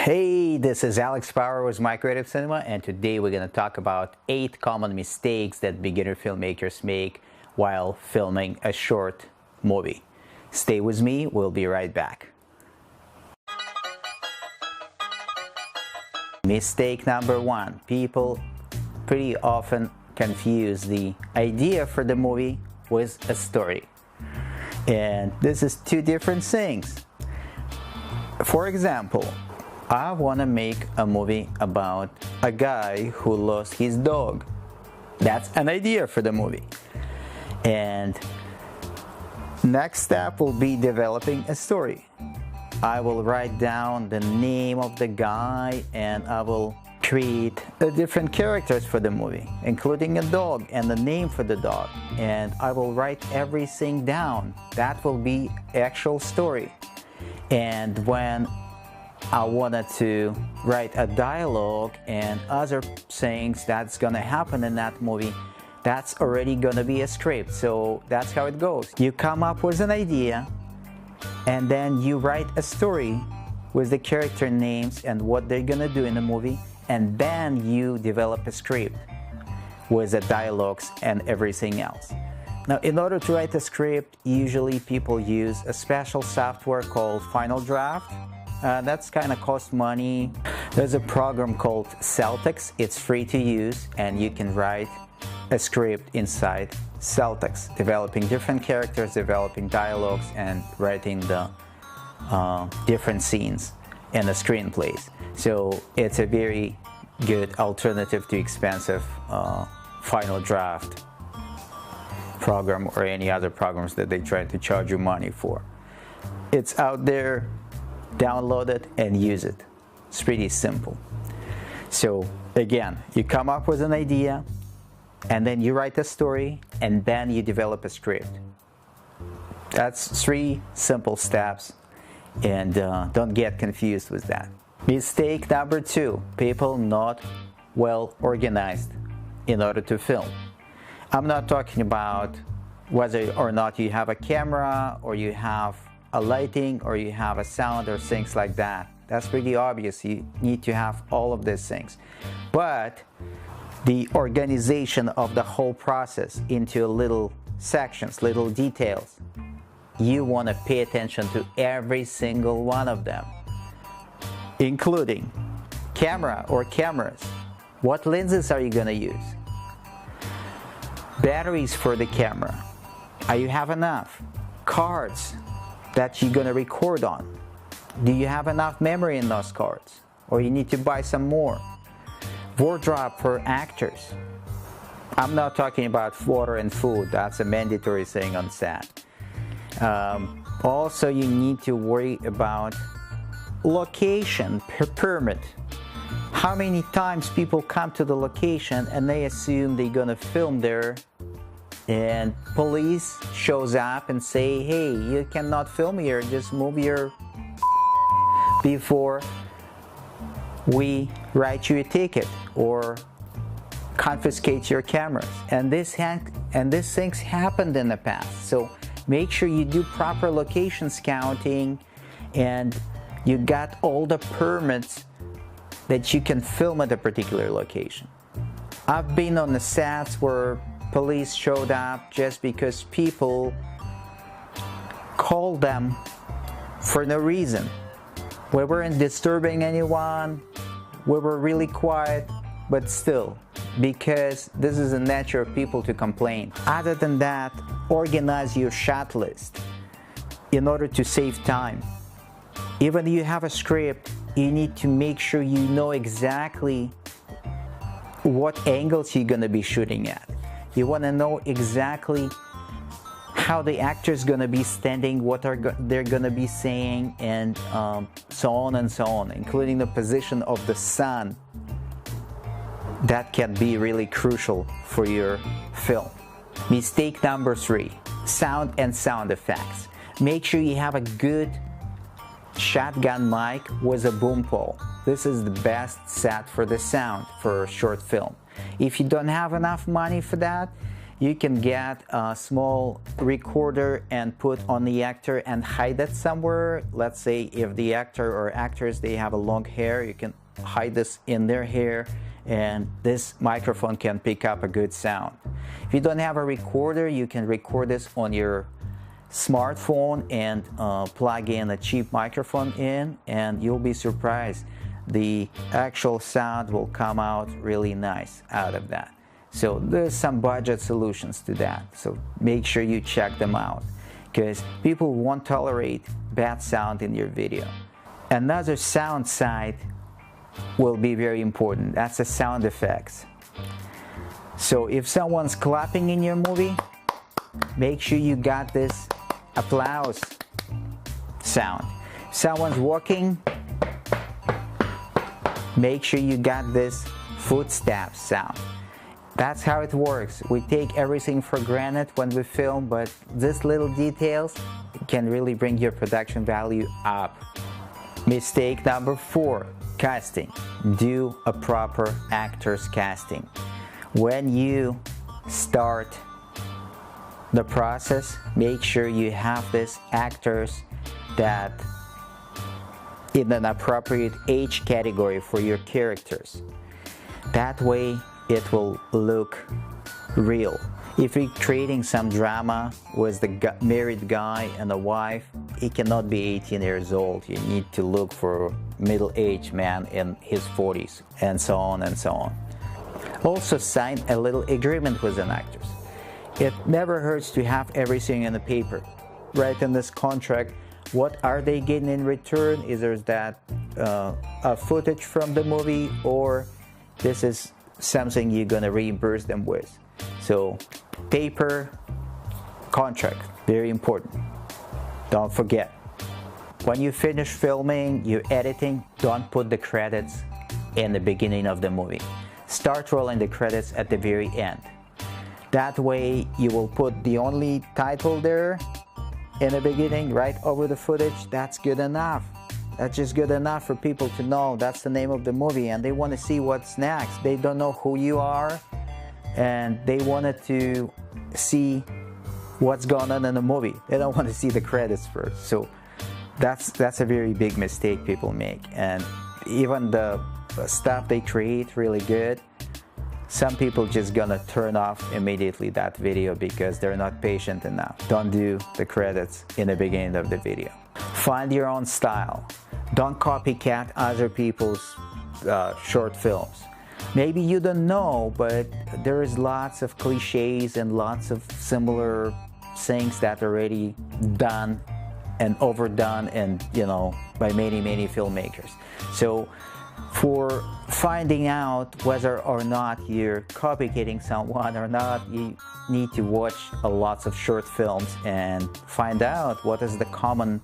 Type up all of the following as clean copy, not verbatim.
Hey, this is Alex Power with My Creative Cinema, and today we're going to talk about 8 common mistakes that beginner filmmakers make while filming a short movie. Stay with me, we'll be right back. Mistake number 1. People pretty often confuse the idea for the movie with a story. And this is two different things. For example, I want to make a movie about a guy who lost his dog. That's an idea for the movie. And next step will be developing a story. I will write down the name of the guy and I will create different characters for the movie, including a dog and the name for the dog. And I will write everything down. That will be actual story. And when I wanted to write a dialogue and other things that's gonna happen in that movie, that's already gonna be a script. So that's how it goes. You come up with an idea and then you write a story with the character names and what they're gonna do in the movie, and then you develop a script with the dialogues and everything else. Now, in order to write a script, usually people use a special software called Final Draft. That's kind of cost money. There's a program called Celtx. It's free to use and you can write a script inside Celtx, developing different characters, developing dialogues, and writing the different scenes and the screenplays. So it's a very good alternative to expensive Final Draft program or any other programs that they try to charge you money for. It's out there. Download it and use it. It's pretty simple. So again, you come up with an idea and then you write a story and then you develop a script. That's 3 simple steps, and don't get confused with that. Mistake number 2, people not well organized in order to film. I'm not talking about whether or not you have a camera or you have a lighting or you have a sound or things like that. That's pretty obvious. You need to have all of these things. But the organization of the whole process into little sections, little details, you want to pay attention to every single one of them, including camera or cameras. What lenses are you going to use? Batteries for the camera. Are you have enough? Cards that you're going to record on. Do you have enough memory in those cards? Or you need to buy some more? Wardrobe for actors. I'm not talking about water and food. That's a mandatory thing on set. Also, you need to worry about location permit. How many times people come to the location and they assume they're going to film there, and police shows up and say, hey, you cannot film here, just move your before we write you a ticket or confiscate your cameras. And these things happened in the past. So make sure you do proper location scouting and you got all the permits that you can film at a particular location. I've been on the sets where police showed up just because people called them for no reason. We weren't disturbing anyone, we were really quiet, but still, because this is the nature of people to complain. Other than that, organize your shot list in order to save time. Even if you have a script, you need to make sure you know exactly what angles you're going to be shooting at. You want to know exactly how the actor's going to be standing, what they're going to be saying, and so on and so on, including the position of the sun. That can be really crucial for your film. Mistake number 3, sound and sound effects. Make sure you have a good shotgun mic with a boom pole. This is the best set for the sound for a short film. If you don't have enough money for that, You can get a small recorder and put on the actor and hide it somewhere. Let's say if the actor or actress, they have a long hair, you can hide this in their hair, and this microphone can pick up a good sound. If you don't have a recorder, you can record this on your smartphone and plug in a cheap microphone in, and you'll be surprised. The actual sound will come out really nice out of that. So there's some budget solutions to that, so make sure you check them out, because people won't tolerate bad sound in your video. Another sound side will be very important. That's the sound effects. So if someone's clapping in your movie, make sure you got this applause sound. If someone's walking, make sure you got this footsteps sound. That's how it works. We take everything for granted when we film, but these little details can really bring your production value up. Mistake number 4, casting. Do a proper actor's casting. When you start the process, make sure you have these actors that in an appropriate age category for your characters. That way it will look real. If you're creating some drama with the married guy and a wife, he cannot be 18 years old. You need to look for a middle-aged man in his 40s, and so on and so on. Also sign a little agreement with an actor. It never hurts to have everything in the paper. Write in this contract what are they getting in return. Either that a footage from the movie, or this is something you're gonna reimburse them with. So paper, contract, very important. Don't forget. When you finish filming, you're editing, don't put the credits in the beginning of the movie. Start rolling the credits at the very end. That way you will put the only title there in the beginning, right over the footage. That's good enough. That's just good enough for people to know that's the name of the movie, and they want to see what's next. They don't know who you are, and they wanted to see what's going on in the movie. They don't want to see the credits first. So that's a very big mistake people make. And even the stuff they create really good, some people just gonna turn off immediately that video because they're not patient enough. Don't do the credits in the beginning of the video. Find your own style. Don't copycat other people's short films. Maybe you don't know, but there is lots of cliches and lots of similar things that are already done and overdone, and by many filmmakers. So for finding out whether or not you're copycatting someone or not, you need to watch lots of short films and find out what is the common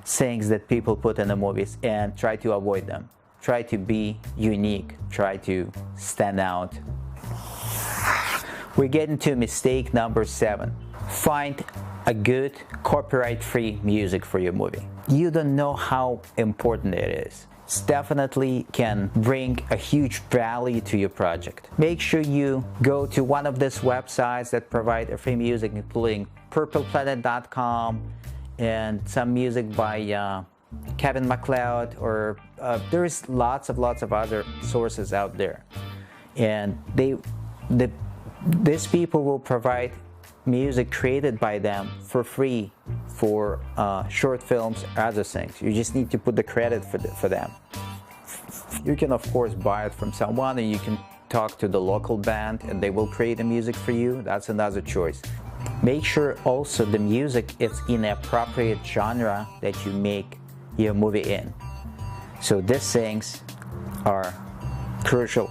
things that people put in the movies, and try to avoid them. Try to be unique. Try to stand out. We get into mistake number 7. Find a good copyright-free music for your movie. You don't know how important it is. It definitely can bring a huge value to your project. Make sure you go to one of these websites that provide a free music, including purpleplanet.com and some music by Kevin MacLeod, or there's lots of other sources out there, and these people will provide music created by them for free for short films, other things. You just need to put the credit for them. You can of course buy it from someone, and you can talk to the local band and they will create the music for you. That's another choice. Make sure also the music is in the appropriate genre that you make your movie in. So these things are crucial.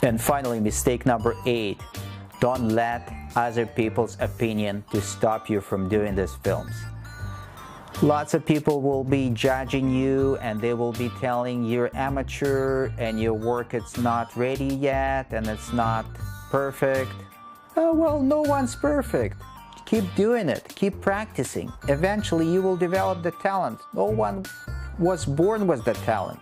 And finally, mistake number 8. Don't let other people's opinion to stop you from doing these films. Lots of people will be judging you, and they will be telling you're amateur and your work is not ready yet and it's not perfect. Oh, well, no one's perfect. Keep doing it. Keep practicing. Eventually, you will develop the talent. No one was born with the talent.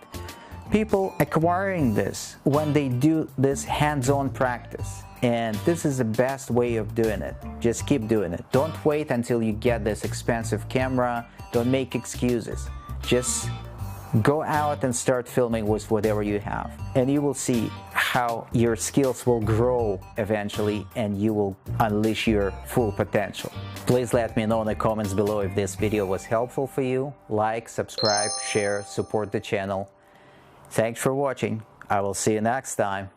people acquiring this when they do this hands-on practice. And this is the best way of doing it. Just keep doing it. Don't wait until you get this expensive camera. Don't make excuses. Just go out and start filming with whatever you have. And you will see how your skills will grow eventually and you will unleash your full potential. Please let me know in the comments below if this video was helpful for you. Like, subscribe, share, support the channel. Thanks for watching. I will see you next time.